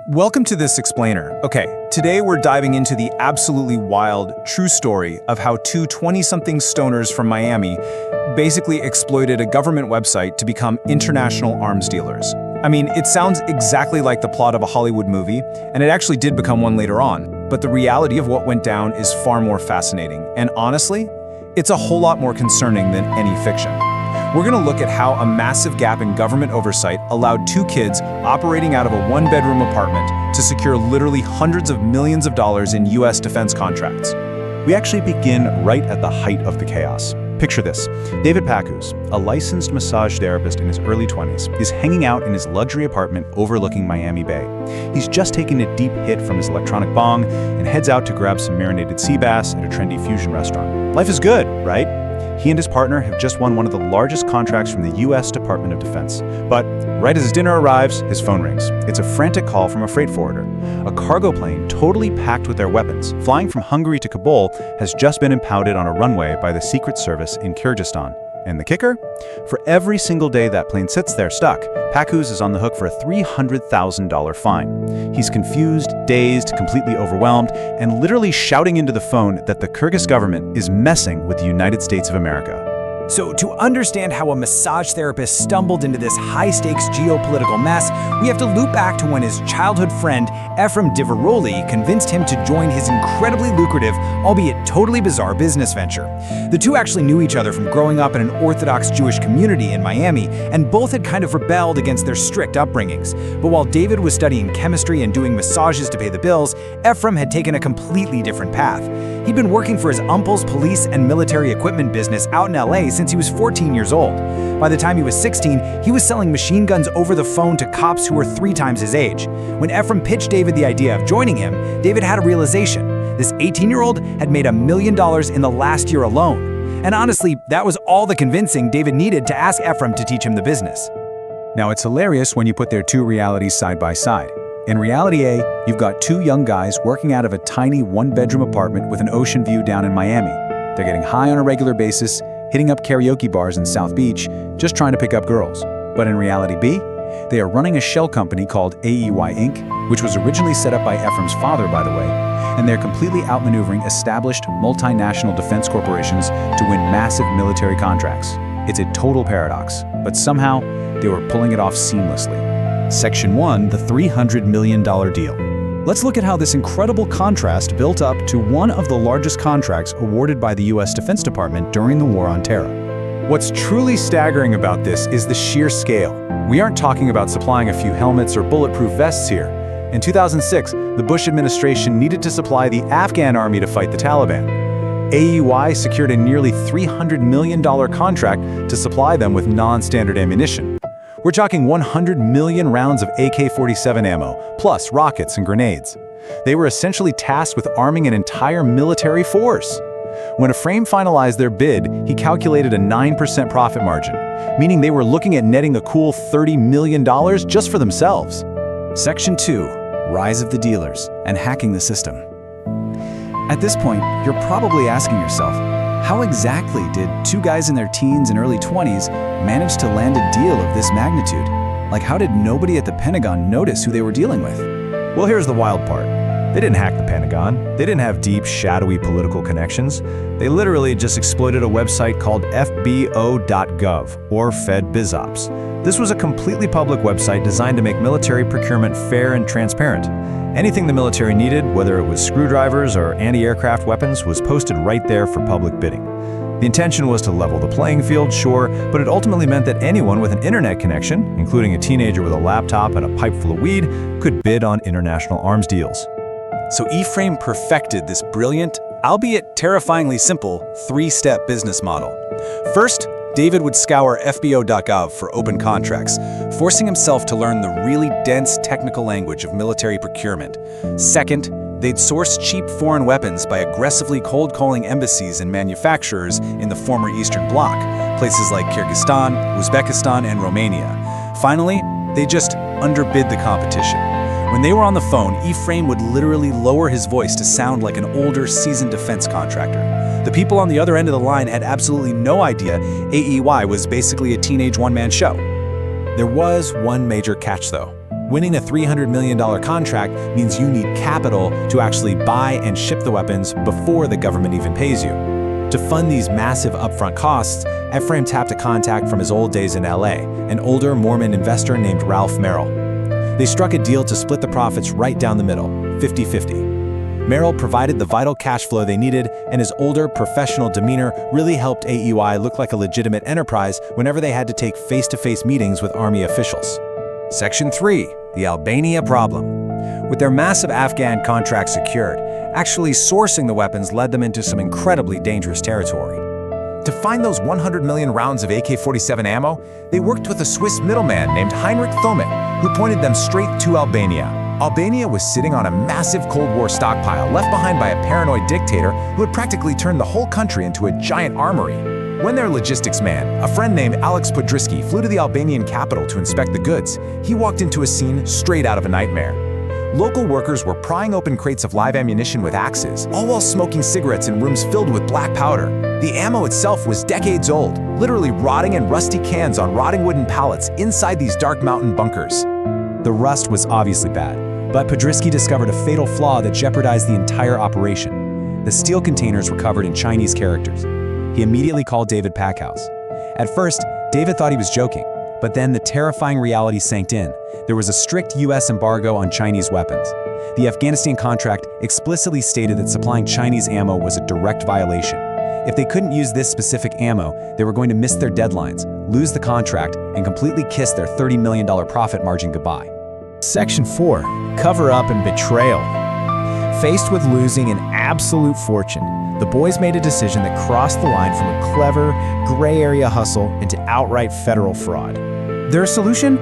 Welcome to this explainer. Okay, today we're diving into the absolutely wild, true story of how two 20-something stoners from Miami basically exploited a government website to become international arms dealers. I mean, it sounds exactly like the plot of a Hollywood movie, and it actually did become one later on. But the reality of what went down is far more fascinating, and honestly, it's a whole lot more concerning than any fiction. We're going to look at how a massive gap in government oversight allowed two kids operating out of a one-bedroom apartment to secure literally hundreds of millions of dollars in U.S. defense contracts. We actually begin right at the height of the chaos. Picture this. David Packouz, a licensed massage therapist in his early 20s, is hanging out in his luxury apartment overlooking Miami Bay. He's just taken a deep hit from his electronic bong and heads out to grab some marinated sea bass at a trendy fusion restaurant. Life is good, right? He and his partner have just won one of the largest contracts from the U.S. Department of Defense. But right as his dinner arrives, his phone rings. It's a frantic call from a freight forwarder. A cargo plane totally packed with their weapons, flying from Hungary to Kabul, has just been impounded on a runway by the Secret Service in Kyrgyzstan. And the kicker? For every single day that plane sits there stuck, Packouz is on the hook for a $300,000 fine. He's confused, dazed, completely overwhelmed, and literally shouting into the phone that the Kyrgyz government is messing with the United States of America. So to understand how a massage therapist stumbled into this high-stakes geopolitical mess, we have to loop back to when his childhood friend, Efraim Diveroli, convinced him to join his incredibly lucrative, albeit totally bizarre business venture. The two actually knew each other from growing up in an Orthodox Jewish community in Miami, and both had kind of rebelled against their strict upbringings. But while David was studying chemistry and doing massages to pay the bills, Efraim had taken a completely different path. He'd been working for his uncle's police and military equipment business out in LA since he was 14 years old. By the time he was 16, he was selling machine guns over the phone to cops who were 3 times his age. When Efraim pitched David the idea of joining him, David had a realization. This 18-year-old had made $1 million in the last year alone. And honestly, that was all the convincing David needed to ask Efraim to teach him the business. Now, it's hilarious when you put their two realities side by side. In reality A, you've got two young guys working out of a tiny one-bedroom apartment with an ocean view down in Miami. They're getting high on a regular basis, hitting up karaoke bars in South Beach, just trying to pick up girls. But in reality B, they are running a shell company called AEY Inc., which was originally set up by Efraim's father, by the way, and they're completely outmaneuvering established multinational defense corporations to win massive military contracts. It's a total paradox, but somehow they were pulling it off seamlessly. Section 1, the $300 million deal. Let's look at how this incredible contrast built up to one of the largest contracts awarded by the U.S. Defense Department during the War on Terror. What's truly staggering about this is the sheer scale. We aren't talking about supplying a few helmets or bulletproof vests here. In 2006, the Bush administration needed to supply the Afghan Army to fight the Taliban. AEY secured a nearly $300 million contract to supply them with non-standard ammunition. We're talking 100 million rounds of AK-47 ammo, plus rockets and grenades. They were essentially tasked with arming an entire military force. When Efraim finalized their bid, he calculated a 9% profit margin, meaning they were looking at netting a cool $30 million just for themselves. Section 2, Rise of the Dealers and Hacking the System. At this point, you're probably asking yourself, how exactly did two guys in their teens and early 20s manage to land a deal of this magnitude? Like, how did nobody at the Pentagon notice who they were dealing with? Well, here's the wild part. They didn't hack the Pentagon. They didn't have deep, shadowy political connections. They literally just exploited a website called FedBizOpps, or FedBizOpps. This was a completely public website designed to make military procurement fair and transparent. Anything the military needed, whether it was screwdrivers or anti-aircraft weapons, was posted right there for public bidding. The intention was to level the playing field, sure, but it ultimately meant that anyone with an internet connection, including a teenager with a laptop and a pipe full of weed, could bid on international arms deals. So Efraim perfected this brilliant, albeit terrifyingly simple, 3-step business model. First, David would scour FBO.gov for open contracts, forcing himself to learn the really dense technical language of military procurement. Second, they'd source cheap foreign weapons by aggressively cold-calling embassies and manufacturers in the former Eastern Bloc, places like Kyrgyzstan, Uzbekistan, and Romania. Finally, they just underbid the competition. When they were on the phone, Efraim would literally lower his voice to sound like an older, seasoned defense contractor. The people on the other end of the line had absolutely no idea AEY was basically a teenage one-man show. There was one major catch, though. Winning a $300 million contract means you need capital to actually buy and ship the weapons before the government even pays you. To fund these massive upfront costs, Efraim tapped a contact from his old days in LA, an older Mormon investor named Ralph Merrill. They struck a deal to split the profits right down the middle, 50-50. Merrill provided the vital cash flow they needed, and his older, professional demeanor really helped AEY look like a legitimate enterprise whenever they had to take face-to-face meetings with Army officials. Section 3. The Albania problem. With their massive Afghan contract secured, actually sourcing the weapons led them into some incredibly dangerous territory. To find those 100 million rounds of AK-47 ammo, they worked with a Swiss middleman named Heinrich Thomet, who pointed them straight to Albania. Albania was sitting on a massive Cold War stockpile left behind by a paranoid dictator who had practically turned the whole country into a giant armory. When their logistics man, a friend named Alex Podriski, flew to the Albanian capital to inspect the goods, he walked into a scene straight out of a nightmare. Local workers were prying open crates of live ammunition with axes, all while smoking cigarettes in rooms filled with black powder. The ammo itself was decades old, literally rotting in rusty cans on rotting wooden pallets inside these dark mountain bunkers. The rust was obviously bad, but Podriski discovered a fatal flaw that jeopardized the entire operation. The steel containers were covered in Chinese characters. He immediately called David Packouz. At first, David thought he was joking, but then the terrifying reality sank in. There was a strict US embargo on Chinese weapons. The Afghanistan contract explicitly stated that supplying Chinese ammo was a direct violation. If they couldn't use this specific ammo, they were going to miss their deadlines, lose the contract, and completely kiss their $30 million profit margin goodbye. Section 4. Cover-up and betrayal. Faced with losing an absolute fortune, the boys made a decision that crossed the line from a clever, gray area hustle into outright federal fraud. Their solution?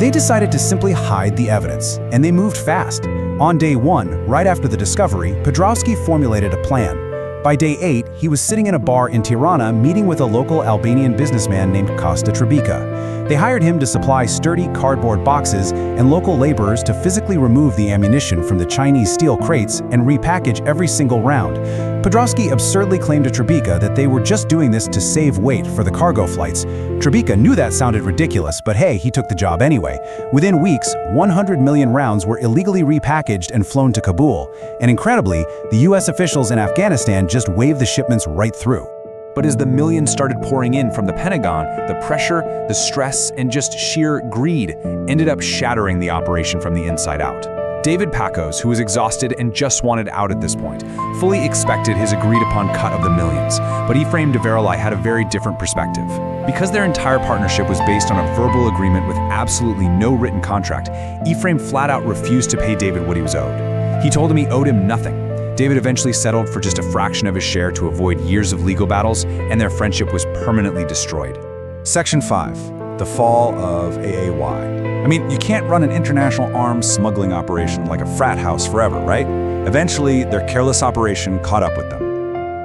They decided to simply hide the evidence, and they moved fast. On day 1, right after the discovery, Podrowski formulated a plan. By day 8, he was sitting in a bar in Tirana meeting with a local Albanian businessman named Costa Tribica. They hired him to supply sturdy cardboard boxes and local laborers to physically remove the ammunition from the Chinese steel crates and repackage every single round. Podrowski absurdly claimed to Tribica that they were just doing this to save weight for the cargo flights. Tribica knew that sounded ridiculous, but hey, he took the job anyway. Within weeks, 100 million rounds were illegally repackaged and flown to Kabul. And incredibly, the US officials in Afghanistan just waved the shipments right through. But as the millions started pouring in from the Pentagon, the pressure, the stress, and just sheer greed ended up shattering the operation from the inside out. David Packouz, who was exhausted and just wanted out at this point, fully expected his agreed-upon cut of the millions, but Efraim Diveroli had a very different perspective. Because their entire partnership was based on a verbal agreement with absolutely no written contract, Efraim flat-out refused to pay David what he was owed. He told him he owed him nothing. David eventually settled for just a fraction of his share to avoid years of legal battles, and their friendship was permanently destroyed. Section 5. The fall of AAY. I mean, you can't run an international arms smuggling operation like a frat house forever, right? Eventually, their careless operation caught up with them.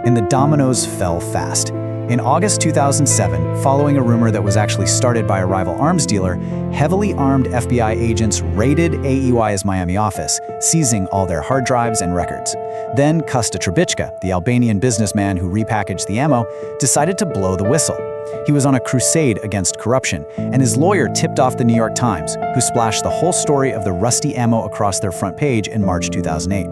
And the dominoes fell fast. In August 2007, following a rumor that was actually started by a rival arms dealer, heavily armed FBI agents raided AEY's Miami office, seizing all their hard drives and records. Then Kosta Tribica, the Albanian businessman who repackaged the ammo, decided to blow the whistle. He was on a crusade against corruption, and his lawyer tipped off the New York Times, who splashed the whole story of the rusty ammo across their front page in March 2008.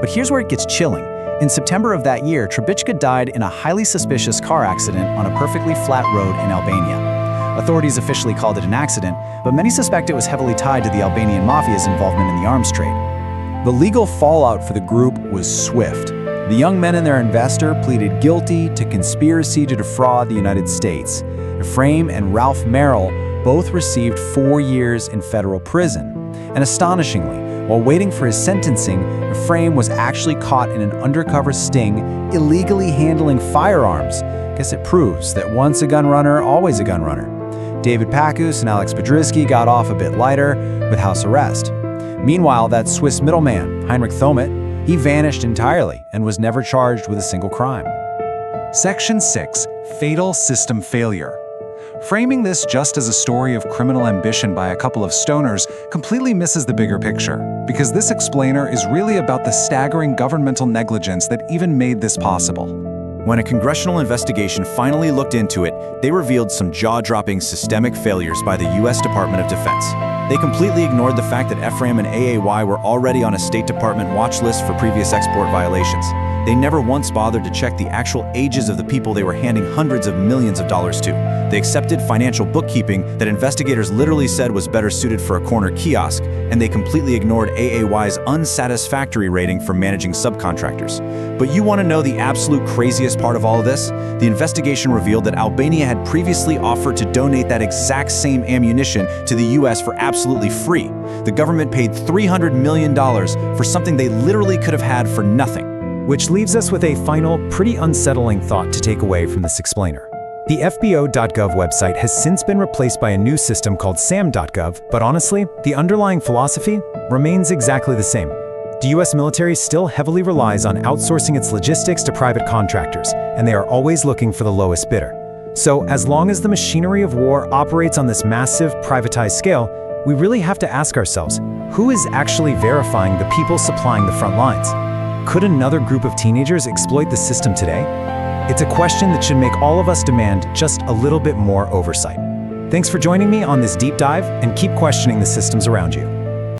But here's where it gets chilling. In September of that year, Tribica died in a highly suspicious car accident on a perfectly flat road in Albania. Authorities officially called it an accident, but many suspect it was heavily tied to the Albanian mafia's involvement in the arms trade. The legal fallout for the group was swift. The young men and their investor pleaded guilty to conspiracy to defraud the United States. Efraim and Ralph Merrill both received 4 years in federal prison. And astonishingly, while waiting for his sentencing, Efraim was actually caught in an undercover sting, illegally handling firearms. Guess it proves that once a gun runner, always a gun runner. David Packouz and Alex Podriski got off a bit lighter with house arrest. Meanwhile, that Swiss middleman, Heinrich Thomet, he vanished entirely and was never charged with a single crime. Section 6. Fatal System Failure. Framing this just as a story of criminal ambition by a couple of stoners completely misses the bigger picture, because this explainer is really about the staggering governmental negligence that even made this possible. When a congressional investigation finally looked into it, they revealed some jaw-dropping systemic failures by the U.S. Department of Defense. They completely ignored the fact that Efraim and AAY were already on a State Department watch list for previous export violations. They never once bothered to check the actual ages of the people they were handing hundreds of millions of dollars to. They accepted financial bookkeeping that investigators literally said was better suited for a corner kiosk, and they completely ignored AAY's unsatisfactory rating for managing subcontractors. But you want to know the absolute craziest part of all of this? The investigation revealed that Albania had previously offered to donate that exact same ammunition to the US for absolutely free. The government paid $300 million for something they literally could have had for nothing. Which leaves us with a final, pretty unsettling thought to take away from this explainer. The FBO.gov website has since been replaced by a new system called sam.gov, but honestly, the underlying philosophy remains exactly the same. The US military still heavily relies on outsourcing its logistics to private contractors, and they are always looking for the lowest bidder. So, as long as the machinery of war operates on this massive, privatized scale, we really have to ask ourselves, who is actually verifying the people supplying the front lines? Could another group of teenagers exploit the system today? It's a question that should make all of us demand just a little bit more oversight. Thanks for joining me on this deep dive, and keep questioning the systems around you.